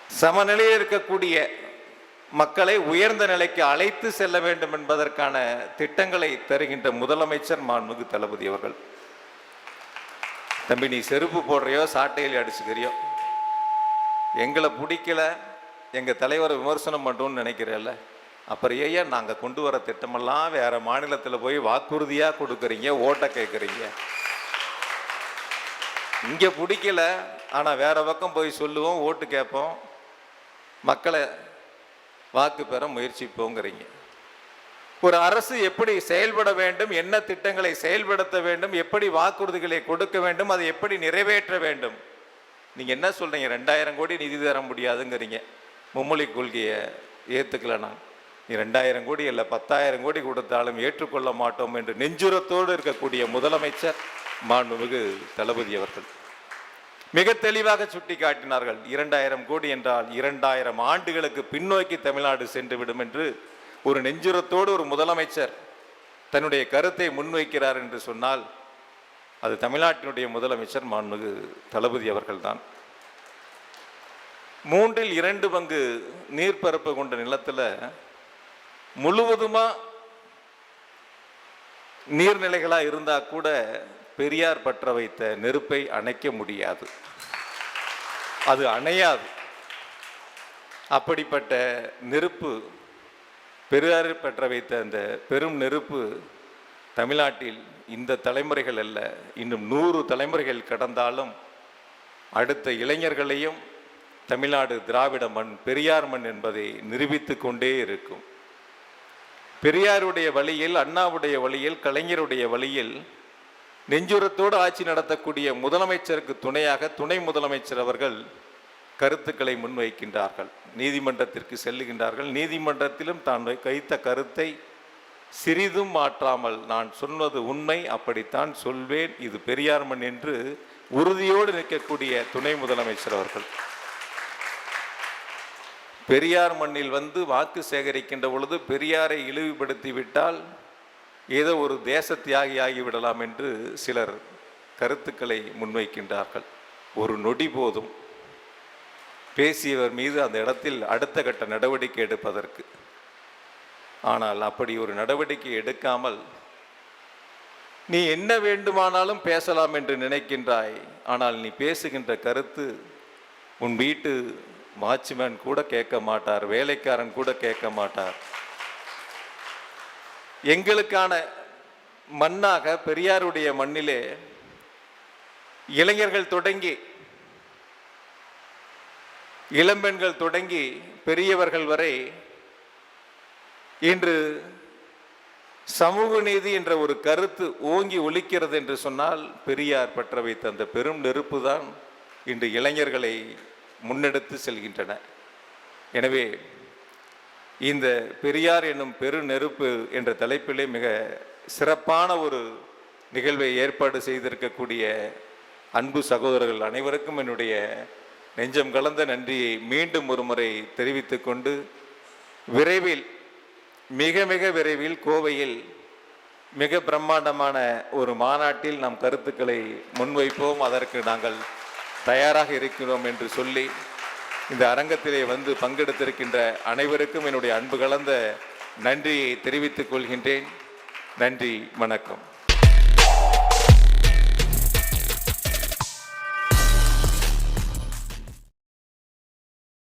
சமநிலையில் இருக்கக்கூடிய மக்களை உயர்ந்த நிலைக்கு அழைத்து செல்ல வேண்டும் என்பதற்கான திட்டங்களை தருகின்ற முதலமைச்சர் மாண்புமிகு தளபதி அவர்கள். தம்பி, நீ செருப்பு போடுறியோ சாட்டையில் அடிச்சுக்கிறியோ, எங்களை பிடிக்கல, எங்கள் தலைவரை விமர்சனம் பண்ணுறோன்னு நினைக்கிறேல்ல, அப்புறம் ஏன் நாங்கள் கொண்டு வர திட்டமெல்லாம் வேற மாநிலத்தில் போய் வாக்குறுதியாக கொடுக்குறீங்க, ஓட்டை கேட்குறீங்க? இங்கே பிடிக்கல, ஆனால் வேற பக்கம் போய் சொல்லுவோம், ஓட்டு கேட்போம், மக்களை வாக்கு பெற முயற்சிப்போங்கிறீங்க. ஒரு அரசு எப்படி செயல்பட வேண்டும், என்ன திட்டங்களை செயல்படுத்த வேண்டும், எப்படி வாக்குறுதிகளை கொடுக்க வேண்டும், அதை எப்படி நிறைவேற்ற வேண்டும்? நீங்கள் என்ன சொல்கிறீங்க? 2000 கோடி நிதி தர முடியாதுங்கிறீங்க. மும்மொழி கொள்கையை ஏற்றுக்கலனா நீ 2000 கோடி இல்லை 10,000 கோடி கொடுத்தாலும் ஏற்றுக்கொள்ள மாட்டோம் என்று நெஞ்சுரத்தோடு இருக்கக்கூடிய முதலமைச்சர் மாண்புமிகு தளபதி அவர்கள் மிக தெளிவாக சுட்டி காட்டினார்கள். 2000 கோடி என்றால் 2000 ஆண்டுகளுக்கு பின்னோக்கி தமிழ்நாடு சென்று விடும் என்று ஒரு நெஞ்சுரத்தோடு ஒரு முதலமைச்சர் தன்னுடைய கருத்தை முன்வைக்கிறார் என்று சொன்னால் அது தமிழ்நாட்டினுடைய முதலமைச்சர் மாண்புமிகு தளபதி அவர்கள்தான். 2/3 பங்கு நீர்ப்பரப்பு கொண்ட நிலத்தில் முழுவதுமா நீர்நிலைகளாக இருந்தால் கூட பெரியார் பற்ற வைத்த நெருப்பை அணைக்க முடியாது, அது அணையாது. அப்படிப்பட்ட நெருப்பு, பெரியார் பற்ற வைத்த அந்த பெரும் நெருப்பு தமிழ்நாட்டில் இந்த தலைமுறைகள் அல்ல, இன்னும் 100 தலைமுறைகள் கடந்தாலும் அடுத்த இளைஞர்களையும் தமிழ்நாடு திராவிட மண், பெரியார் மண் என்பதை நிரூபித்து கொண்டே இருக்கும். பெரியாருடைய வழியில், அண்ணாவுடைய வழியில், கலைஞருடைய வழியில் நெஞ்சுரத்தோடு ஆட்சி நடத்தக்கூடிய முதலமைச்சருக்கு துணையாக துணை முதலமைச்சர் அவர்கள் கருத்துக்களை முன்வைக்கின்றார்கள், நீதிமன்றத்திற்கு செல்லுகின்றார்கள். நீதிமன்றத்திலும் தான் வைத்த கருத்தை சிறிதும் மாற்றாமல், நான் சொன்னது உண்மை, அப்படித்தான் சொல்வேன், இது பெரியார் மண் என்று உறுதியோடு நிற்கக்கூடிய துணை முதலமைச்சர் அவர்கள். பெரியார் மண்ணில் வந்து வாக்கு சேகரிக்கின்ற பொழுது பெரியாரை இழிவுபடுத்தி விட்டால் ஏதோ ஒரு தேச தியாகி ஆகிவிடலாம் என்று சிலர் கருத்துக்களை முன்வைக்கின்றார்கள். ஒரு நொடி போதும் பேசியவர் மீது அந்த இடத்தில் அடுத்த கட்ட நடவடிக்கை எடுப்பதற்கு. ஆனால் அப்படி ஒரு நடவடிக்கை எடுக்காமல் நீ என்ன வேண்டுமானாலும் பேசலாம் என்று நினைக்கின்றாய். ஆனால் நீ பேசுகின்ற கருத்து உன் வீட்டு வாட்ச்மேன் கூட கேட்க மாட்டார், வேலைக்காரன் கூட கேட்க மாட்டார். எங்களுக்கான மண்ணாக பெரியாருடைய மண்ணிலே இளைஞர்கள் தொடங்கி இளம்பெண்கள் தொடங்கி பெரியவர்கள் வரை இன்று சமூக நீதி என்ற ஒரு கருத்து ஓங்கி ஒலிக்கிறது என்று சொன்னால் பெரியார் பற்ற வைத்த அந்த பெரும் நெருப்பு தான் இன்று இளைஞர்களை முன்னெடுத்து செல்கின்றன. எனவே இந்த பெரியார் என்னும் பெரு நெருப்பு என்ற தலைப்பிலே மிக சிறப்பான ஒரு நிகழ்வை ஏற்பாடு செய்திருக்கக்கூடிய அன்பு சகோதரர்கள் அனைவருக்கும் என்னுடைய நெஞ்சம் கலந்த நன்றியை மீண்டும் ஒரு முறை தெரிவித்து கொண்டு, விரைவில் மிக மிக விரைவில் கோவையில் மிக பிரம்மாண்டமான ஒரு மாநாட்டில் நாம் கருத்துக்களை முன்வைப்போம், அதற்கு நாங்கள் தயாராக இருக்கிறோம் என்று சொல்லி இந்த அரங்கத்திலே வந்து பங்கெடுத்திருக்கின்ற அனைவருக்கும் என்னுடைய அன்பு கலந்த நன்றியை தெரிவித்துக் கொள்கின்றேன். நன்றி, வணக்கம்.